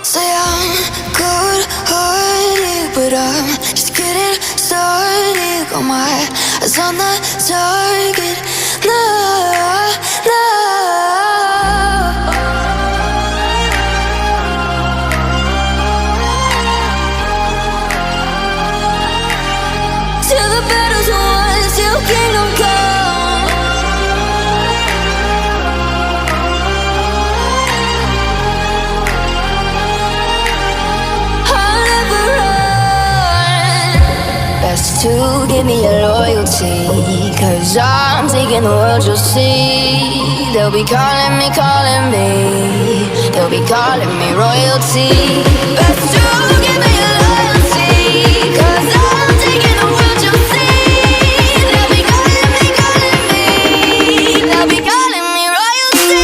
Say I'm good-hearted, but I'm just getting started. Got my eyes on the target. No, no. Till the battle's won, till kingdom come. I'll never run. Best to give me your loyalty, 'cause I'm taking the world, you'll see. They'll be calling me, they'll be calling me royalty. Best to give me your loyalty, 'cause I'm taking the world, you'll see. They'll be calling me, they'll be calling me royalty. They'll be calling me royalty.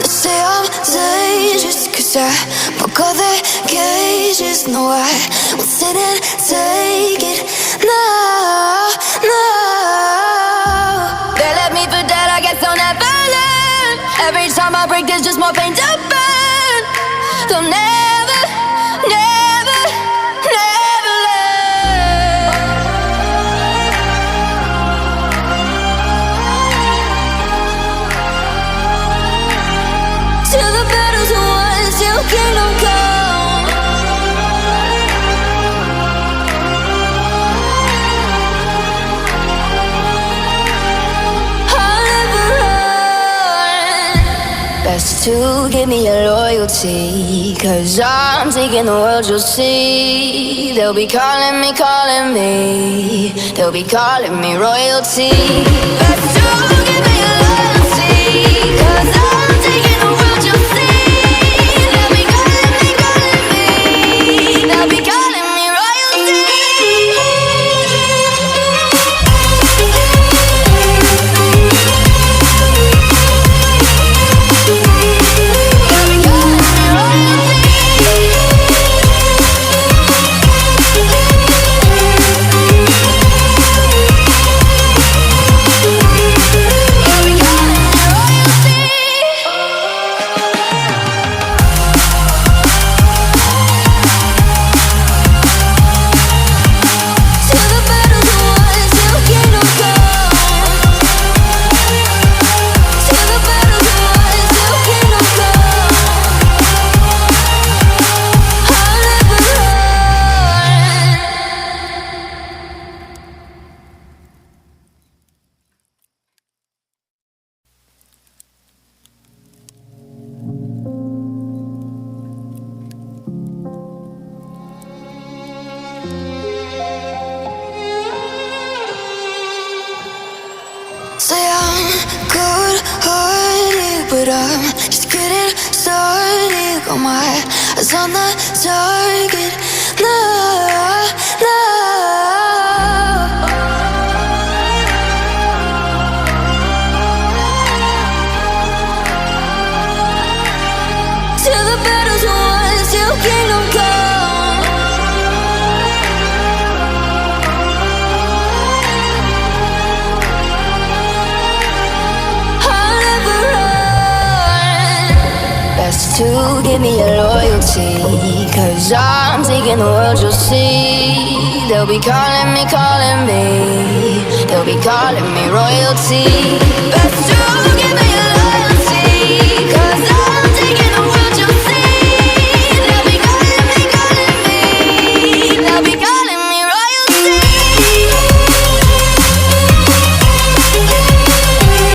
They say I'm dangerous, 'cause I broke all their cages. No, I won't sit and take it. No, no. They left me for dead, I guess I'll never learn. Every time I break, there's just more pain to burn. They'll never, never, never learn. Till the battle's won, till kingdom come. I'll never run. Best to give me your loyalty, 'cause I'm taking the world, you'll see. They'll be calling me, they'll be calling me royalty. Best to give me your loyalty, 'cause I'm taking the world, you'll see. They'll be calling me, they'll be calling me royalty. They'll be calling me royalty. They'll be calling me royalty. Till the battle's won, till kingdom come. Till the battle's won, till kingdom come. I'll never run. Say I'm good-hearted, but I'm just getting started. Got my eyes on the target. No, no. Till the battle's won, till kingdom come. I'll never run. Best to give me your loyalty, 'cause I'm taking the world, you'll see. They'll be calling me, they'll be calling me royalty. Best to give me